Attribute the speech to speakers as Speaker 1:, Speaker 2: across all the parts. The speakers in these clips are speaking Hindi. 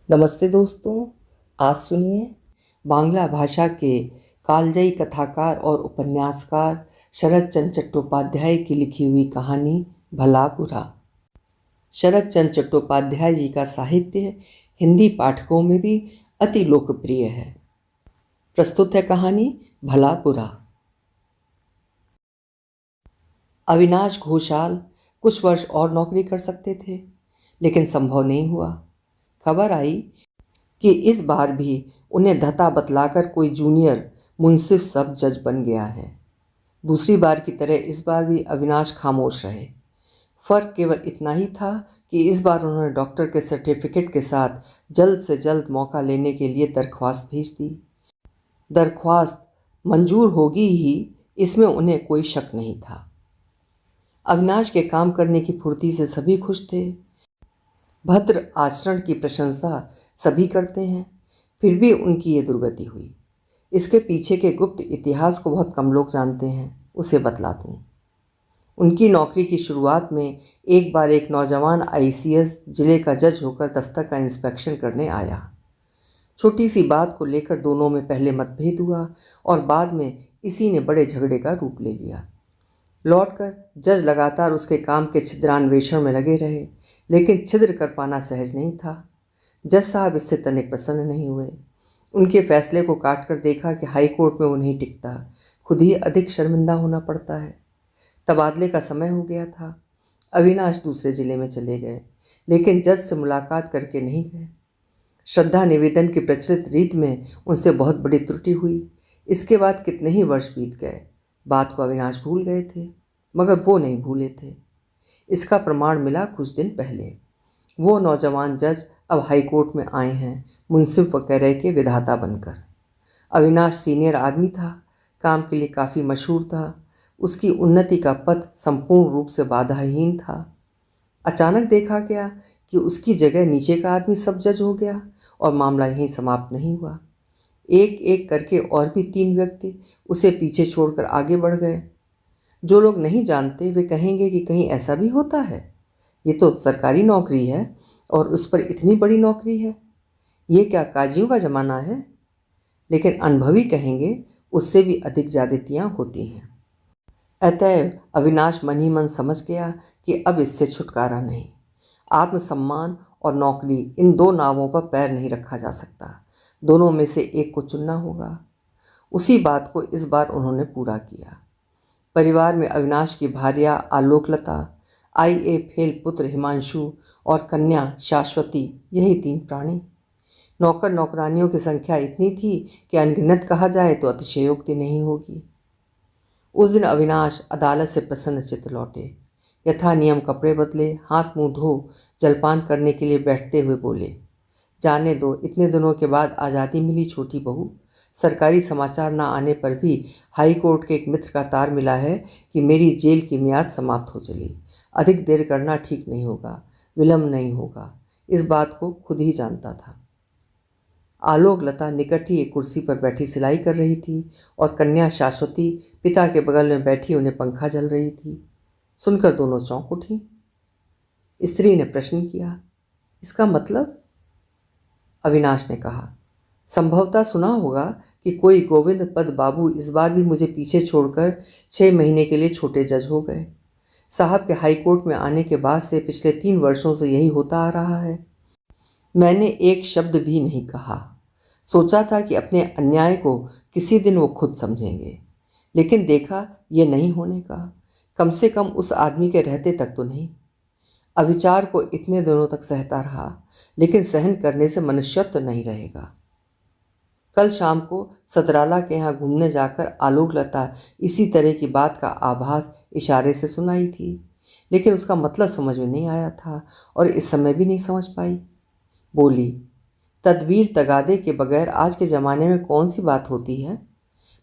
Speaker 1: नमस्ते दोस्तों। आज सुनिए बांग्ला भाषा के कालजयी कथाकार और उपन्यासकार शरत चंद्र चट्टोपाध्याय की लिखी हुई कहानी भला बुरा। शरत चंद्र चट्टोपाध्याय जी का साहित्य हिंदी पाठकों में भी अति लोकप्रिय है। प्रस्तुत है कहानी भला बुरा। अविनाश घोषाल कुछ वर्ष और नौकरी कर सकते थे, लेकिन संभव नहीं हुआ। खबर आई कि इस बार भी उन्हें धता बतलाकर कोई जूनियर मुंसिफ सब जज बन गया है। दूसरी बार की तरह इस बार भी अविनाश खामोश रहे। फर्क केवल इतना ही था कि इस बार उन्होंने डॉक्टर के सर्टिफिकेट के साथ जल्द से जल्द मौका लेने के लिए दरख्वास्त भेज दी। दरख्वास्त मंजूर होगी ही, इसमें उन्हें कोई शक नहीं था। अविनाश के काम करने की फुर्ती से सभी खुश थे। भद्र आचरण की प्रशंसा सभी करते हैं, फिर भी उनकी ये दुर्गति हुई। इसके पीछे के गुप्त इतिहास को बहुत कम लोग जानते हैं। उसे बतला दूं। उनकी नौकरी की शुरुआत में एक बार एक नौजवान आईसीएस जिले का जज होकर दफ्तर का इंस्पेक्शन करने आया। छोटी सी बात को लेकर दोनों में पहले मतभेद हुआ और बाद में इसी ने बड़े झगड़े का रूप ले लिया। लौटकर जज लगातार उसके काम के छिद्रान्वेषण में लगे रहे, लेकिन छिद्र कर पाना सहज नहीं था। जज साहब इससे तनिक प्रसन्न नहीं हुए। उनके फैसले को काट कर देखा कि हाई कोर्ट में वो नहीं टिकता, खुद ही अधिक शर्मिंदा होना पड़ता है। तबादले का समय हो गया था। अविनाश दूसरे जिले में चले गए, लेकिन जज से मुलाकात करके नहीं गए। श्रद्धा निवेदन की प्रचलित रीत में उनसे बहुत बड़ी त्रुटि हुई। इसके बाद कितने ही वर्ष बीत गए। बात को अविनाश भूल गए थे, मगर वो नहीं भूले थे। इसका प्रमाण मिला कुछ दिन पहले। वो नौजवान जज अब हाई कोर्ट में आए हैं, मुंसिफ वगैरह के विधाता बनकर। अविनाश सीनियर आदमी था, काम के लिए काफ़ी मशहूर था। उसकी उन्नति का पथ संपूर्ण रूप से बाधाहीन था। अचानक देखा गया कि उसकी जगह नीचे का आदमी सब जज हो गया और मामला यहीं समाप्त नहीं हुआ। एक एक करके और भी 3 व्यक्ति उसे पीछे छोड़कर आगे बढ़ गए। जो लोग नहीं जानते वे कहेंगे कि कहीं ऐसा भी होता है, ये तो सरकारी नौकरी है और उस पर इतनी बड़ी नौकरी है, ये क्या काजियों का ज़माना है। लेकिन अनुभवी कहेंगे उससे भी अधिक ज्यादतियाँ होती हैं। अतएव अविनाश मन ही मन समझ गया कि अब इससे छुटकारा नहीं। आत्मसम्मान और नौकरी, इन 2 नावों पर पैर नहीं रखा जा सकता। दोनों में से एक को चुनना होगा। उसी बात को इस बार उन्होंने पूरा किया। परिवार में अविनाश की भार्या आलोकलता, आईए फेल पुत्र हिमांशु और कन्या शाश्वती, यही 3 प्राणी। नौकर नौकरानियों की संख्या इतनी थी कि अनगिनत कहा जाए तो अतिशयोक्ति नहीं होगी। उस दिन अविनाश अदालत से प्रसन्न चित्त लौटे। यथा नियम कपड़े बदले, हाथ मुंह धो जलपान करने के लिए बैठते हुए बोले, जाने दो, इतने दिनों के बाद आज़ादी मिली छोटी बहू। सरकारी समाचार ना आने पर भी हाई कोर्ट के एक मित्र का तार मिला है कि मेरी जेल की मियाद समाप्त हो चली। अधिक देर करना ठीक नहीं होगा, विलम्ब नहीं होगा। इस बात को खुद ही जानता था। आलोक लता निकट ही एक कुर्सी पर बैठी सिलाई कर रही थी और कन्या शाश्वती पिता के बगल में बैठी उन्हें पंखा झल रही थी। सुनकर दोनों चौंक उठी। स्त्री ने प्रश्न किया, इसका मतलब? अविनाश ने कहा, संभवतः सुना होगा कि कोई गोविंद पद बाबू इस बार भी मुझे पीछे छोड़कर 6 महीने के लिए छोटे जज हो गए। साहब के हाई कोर्ट में आने के बाद से पिछले 3 वर्षों से यही होता आ रहा है। मैंने एक शब्द भी नहीं कहा। सोचा था कि अपने अन्याय को किसी दिन वो खुद समझेंगे, लेकिन देखा ये नहीं होने का। कम से कम उस आदमी के रहते तक तो नहीं। अविचार को इतने दिनों तक सहता रहा, लेकिन सहन करने से मनुष्यत्व नहीं रहेगा। कल शाम को सतराला के यहाँ घूमने जाकर आलोकलता इसी तरह की बात का आभास इशारे से सुनाई थी, लेकिन उसका मतलब समझ में नहीं आया था और इस समय भी नहीं समझ पाई। बोली, तदबीर तगादे के बगैर आज के ज़माने में कौन सी बात होती है?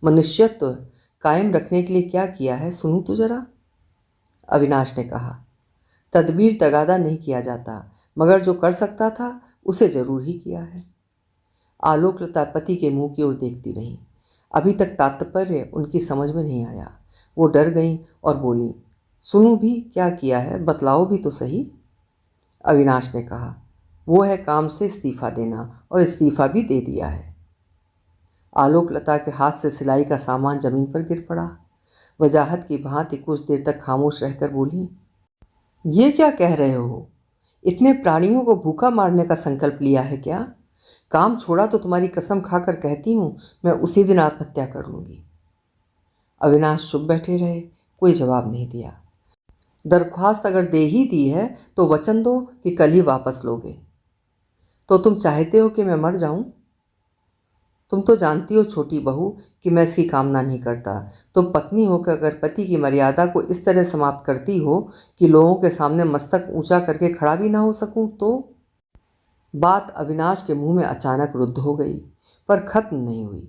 Speaker 1: मनुष्यत्व कायम रखने के लिए क्या किया है, सुनूं तो जरा। अविनाश ने कहा, तदबीर तगादा नहीं किया जाता, मगर जो कर सकता था उसे जरूर ही किया है। आलोकलता पति के मुंह की ओर देखती रही। अभी तक तात्पर्य उनकी समझ में नहीं आया। वो डर गई और बोली, सुनूं भी, क्या किया है, बतलाओ भी तो सही। अविनाश ने कहा, वो है काम से इस्तीफा देना, और इस्तीफा भी दे दिया है। आलोकलता के हाथ से सिलाई का सामान जमीन पर गिर पड़ा। वजाहत की भांति कुछ देर तक खामोश रहकर बोली, ये क्या कह रहे हो? इतने प्राणियों को भूखा मारने का संकल्प लिया है क्या? काम छोड़ा तो तुम्हारी कसम खाकर कहती हूँ मैं उसी दिन आत्महत्या कर लूँगी। अविनाश चुप बैठे रहे, कोई जवाब नहीं दिया। दरख्वास्त अगर दे ही दी है तो वचन दो कि कल ही वापस लोगे। तो तुम चाहते हो कि मैं मर जाऊं? तुम तो जानती हो छोटी बहू कि मैं इसकी कामना नहीं करता। तुम पत्नी होकर अगर पति की मर्यादा को इस तरह समाप्त करती हो कि लोगों के सामने मस्तक ऊंचा करके खड़ा भी ना हो सकूं तो? बात अविनाश के मुंह में अचानक रुद्ध हो गई, पर खत्म नहीं हुई।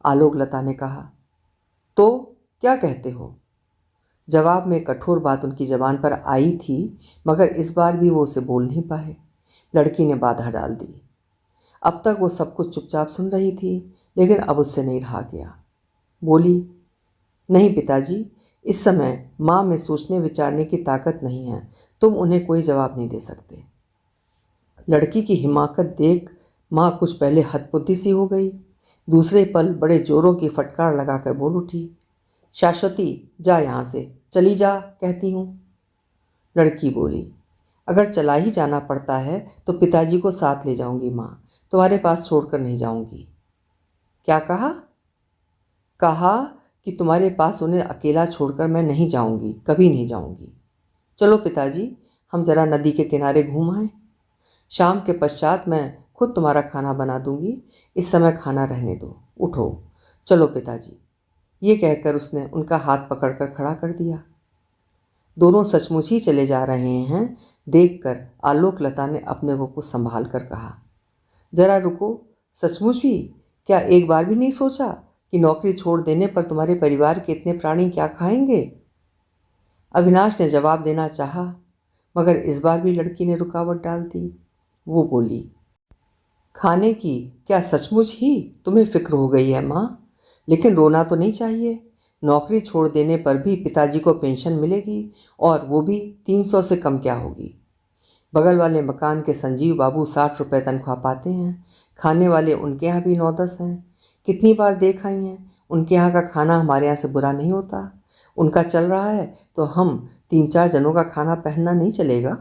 Speaker 1: आलोकलता ने कहा, तो क्या कहते हो? जवाब में कठोर बात उनकी जबान पर आई थी, मगर इस बार भी वो उसे बोल नहीं पाए। लड़की ने बाधा डाल दी। अब तक वो सब कुछ चुपचाप सुन रही थी, लेकिन अब उससे नहीं रहा गया। बोली, नहीं पिताजी, इस समय माँ में सोचने विचारने की ताकत नहीं है। तुम उन्हें कोई जवाब नहीं दे सकते। लड़की की हिमाकत देख माँ कुछ पहले हतबुद्धि सी हो गई। दूसरे पल बड़े जोरों की फटकार लगाकर बोल उठी, शाश्वती, जा यहाँ से, चली जा कहती हूँ। लड़की बोली, अगर चला ही जाना पड़ता है तो पिताजी को साथ ले जाऊंगी माँ, तुम्हारे पास छोड़कर नहीं जाऊंगी। क्या कहा? कहा कि तुम्हारे पास उन्हें अकेला छोड़कर मैं नहीं जाऊंगी, कभी नहीं जाऊंगी। चलो पिताजी, हम जरा नदी के किनारे घूम आए। शाम के पश्चात मैं खुद तुम्हारा खाना बना दूंगी। इस समय खाना रहने दो, उठो, चलो पिताजी। ये कहकर उसने उनका हाथ पकड़कर खड़ा कर दिया। दोनों सचमुच ही चले जा रहे हैं देखकर आलोकलता ने अपने को कुछ संभाल कर कहा, जरा रुको, सचमुच भी? क्या एक बार भी नहीं सोचा कि नौकरी छोड़ देने पर तुम्हारे परिवार के इतने प्राणी क्या खाएंगे? अविनाश ने जवाब देना चाहा, मगर इस बार भी लड़की ने रुकावट डाल दी। वो बोली, खाने की क्या सचमुच ही तुम्हें फिक्र हो गई है माँ? लेकिन रोना तो नहीं चाहिए। नौकरी छोड़ देने पर भी पिताजी को पेंशन मिलेगी, और वो भी 300 से कम क्या होगी। बगल वाले मकान के संजीव बाबू 60 रुपये तनख्वाह पाते हैं। खाने वाले उनके यहाँ भी 9-10 हैं। कितनी बार देख आई हैं, उनके यहाँ का खाना हमारे यहाँ से बुरा नहीं होता। उनका चल रहा है तो हम 3-4 जनों का खाना पहनना नहीं चलेगा?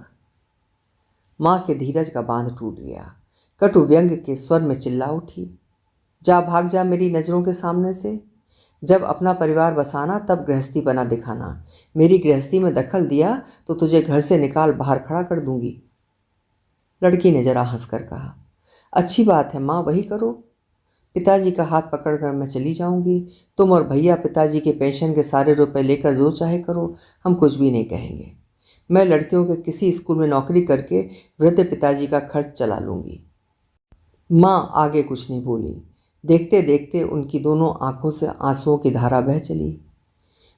Speaker 1: माँ के धीरज का बांध टूट गया। कटु व्यंग के स्वर में चिल्ला उठी, जा भाग जा मेरी नज़रों के सामने से। जब अपना परिवार बसाना तब गृहस्थी बना दिखाना। मेरी गृहस्थी में दखल दिया तो तुझे घर से निकाल बाहर खड़ा कर दूंगी। लड़की ने जरा हंसकर कहा, अच्छी बात है माँ, वही करो। पिताजी का हाथ पकड़कर मैं चली जाऊंगी। तुम और भैया पिताजी के पेंशन के सारे रुपए लेकर जो चाहे करो, हम कुछ भी नहीं कहेंगे। मैं लड़कियों के किसी स्कूल में नौकरी करके वृद्ध पिताजी का खर्च चला लूँगी। माँ आगे कुछ नहीं बोली। देखते देखते उनकी दोनों आंखों से आंसुओं की धारा बह चली।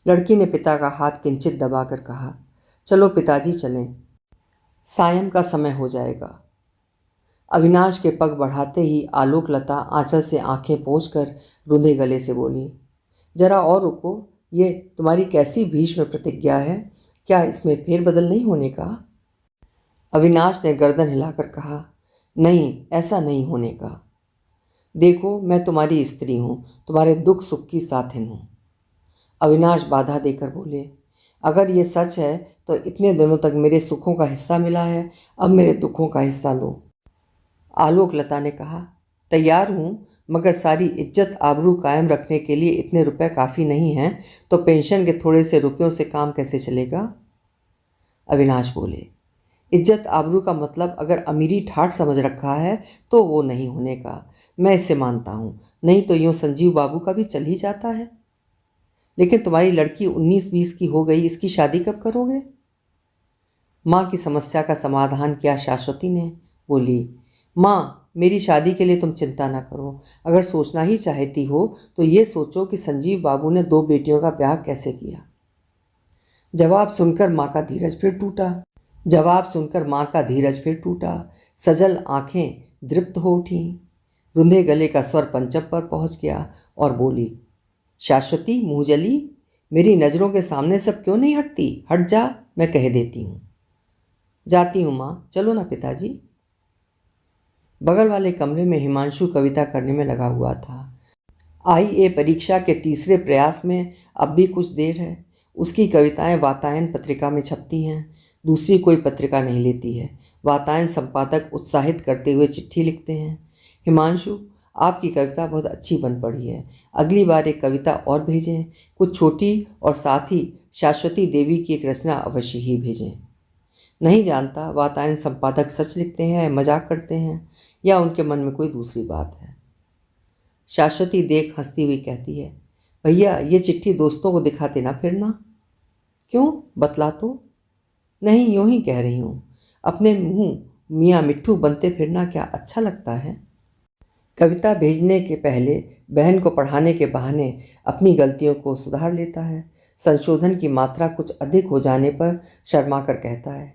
Speaker 1: लड़की ने पिता का हाथ किंचित दबाकर कहा, चलो पिताजी चलें, सायं का समय हो जाएगा। अविनाश के पग बढ़ाते ही आलोकलता आंचल से आंखें पोंछकर रूंधे गले से बोली, जरा और रुको, ये तुम्हारी कैसी भीष्म प्रतिज्ञा है? क्या इसमें फेरबदल नहीं होने का? अविनाश ने गर्दन हिलाकर कहा, नहीं, ऐसा नहीं होने का। देखो, मैं तुम्हारी स्त्री हूँ, तुम्हारे दुख सुख की साथिन हूँ। अविनाश बाधा देकर बोले, अगर ये सच है तो इतने दिनों तक मेरे सुखों का हिस्सा मिला है, अब मेरे दुखों का हिस्सा लो। आलोकलता ने कहा, तैयार हूँ, मगर सारी इज्जत आबरू कायम रखने के लिए इतने रुपए काफ़ी नहीं हैं, तो पेंशन के थोड़े से रुपयों से काम कैसे चलेगा? अविनाश बोले, इज्जत आबरू का मतलब अगर अमीरी ठाठ समझ रखा है तो वो नहीं होने का। मैं इसे मानता हूँ, नहीं तो यूँ संजीव बाबू का भी चल ही जाता है। लेकिन तुम्हारी लड़की 19-20 की हो गई, इसकी शादी कब करोगे? माँ की समस्या का समाधान किया शाश्वती ने। बोली, माँ, मेरी शादी के लिए तुम चिंता ना करो। अगर सोचना ही चाहती हो तो ये सोचो कि संजीव बाबू ने 2 बेटियों का ब्याह कैसे किया। जवाब सुनकर माँ का धीरज फिर टूटा। सजल आंखें दृप्त हो उठीं। रुंधे गले का स्वर पंचम पर पहुंच गया और बोली, शाश्वती मुँह जली, मेरी नज़रों के सामने सब क्यों नहीं हटती? हट जा, मैं कह देती हूँ। जाती हूँ माँ, चलो ना पिताजी। बगल वाले कमरे में हिमांशु कविता करने में लगा हुआ था। IA परीक्षा के तीसरे प्रयास में अब भी कुछ देर है। उसकी कविताएं वातायन पत्रिका में छपती हैं, दूसरी कोई पत्रिका नहीं लेती है। वातायन संपादक उत्साहित करते हुए चिट्ठी लिखते हैं, हिमांशु आपकी कविता बहुत अच्छी बन पड़ी है, अगली बार एक कविता और भेजें, कुछ छोटी और साथ ही शाश्वती देवी की एक रचना अवश्य ही भेजें। नहीं जानता वातायन संपादक सच लिखते हैं या मजाक करते हैं, या उनके मन में कोई दूसरी बात है। शाश्वती देख हंसती हुई कहती है, भैया ये चिट्ठी दोस्तों को दिखाते ना फिरना। क्यों, बतला तो। नहीं, यूं ही कह रही हूँ, अपने मुंह मियाँ मिट्ठू बनते फिरना क्या अच्छा लगता है। कविता भेजने के पहले बहन को पढ़ाने के बहाने अपनी गलतियों को सुधार लेता है। संशोधन की मात्रा कुछ अधिक हो जाने पर शर्मा कर कहता है,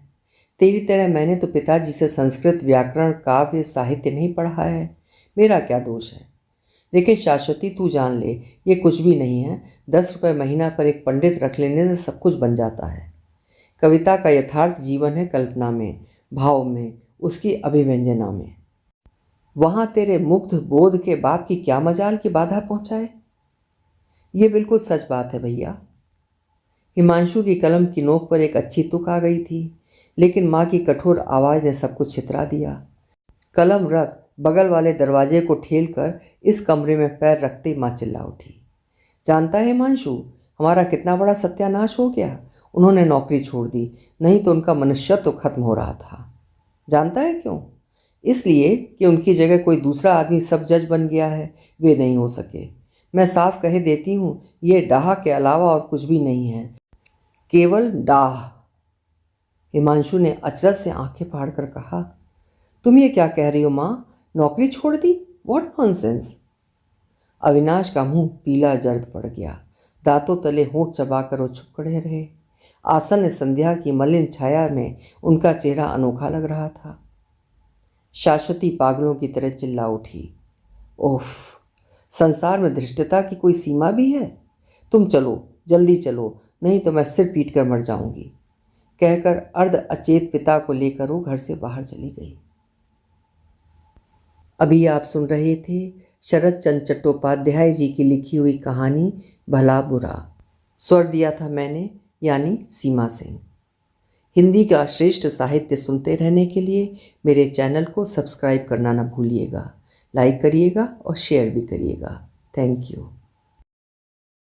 Speaker 1: तेरी तरह मैंने तो पिताजी से संस्कृत व्याकरण काव्य साहित्य नहीं पढ़ा है, मेरा क्या दोष है। लेकिन शाश्वती तू जान ले, ये कुछ भी नहीं है। 10 रुपये महीना पर एक पंडित रख लेने से सब कुछ बन जाता है। कविता का यथार्थ जीवन है कल्पना में, भाव में, उसकी अभिव्यंजना में। वहाँ तेरे मुग्ध बोध के बाप की क्या मजाल की बाधा पहुँचाए। ये बिल्कुल सच बात है भैया। हिमांशु की कलम की नोक पर एक अच्छी तुक आ गई थी, लेकिन माँ की कठोर आवाज़ ने सब कुछ छितरा दिया। कलम रख बगल वाले दरवाजे को ठेल कर इस कमरे में पैर रखते माँ चिल्ला उठी, जानता है हिमांशु, हमारा कितना बड़ा सत्यानाश हो गया। उन्होंने नौकरी छोड़ दी, नहीं तो उनका मनुष्यत्व खत्म हो रहा था। जानता है क्यों? इसलिए कि उनकी जगह कोई दूसरा आदमी सब जज बन गया है, वे नहीं हो सके। मैं साफ कह देती हूँ, ये डाह के अलावा और कुछ भी नहीं है, केवल डाह। हिमांशु ने अचरज से आंखें फाड़ कर कहा, तुम ये क्या कह रही हो माँ, नौकरी छोड़ दी? What nonsense. अविनाश का मुंह पीला जर्द पड़ गया, दांतों तले होंठ चबाकर वो चुप खड़े रहे। आसन्न संध्या की मलिन छाया में उनका चेहरा अनोखा लग रहा था। शाश्वती पागलों की तरह चिल्ला उठी, ओफ, संसार में धृष्टता की कोई सीमा भी है। तुम चलो, जल्दी चलो, नहीं तो मैं सिर पीट कर मर जाऊंगी। कहकर अर्ध अचेत पिता को लेकर वो घर से बाहर चली गई। अभी आप सुन रहे थे शरद चंद्र चट्टोपाध्याय जी की लिखी हुई कहानी भला बुरा। स्वर दिया था मैंने, यानी सीमा सिंह। हिंदी का श्रेष्ठ साहित्य सुनते रहने के लिए मेरे चैनल को सब्सक्राइब करना ना भूलिएगा, लाइक करिएगा और शेयर भी करिएगा। Thank you.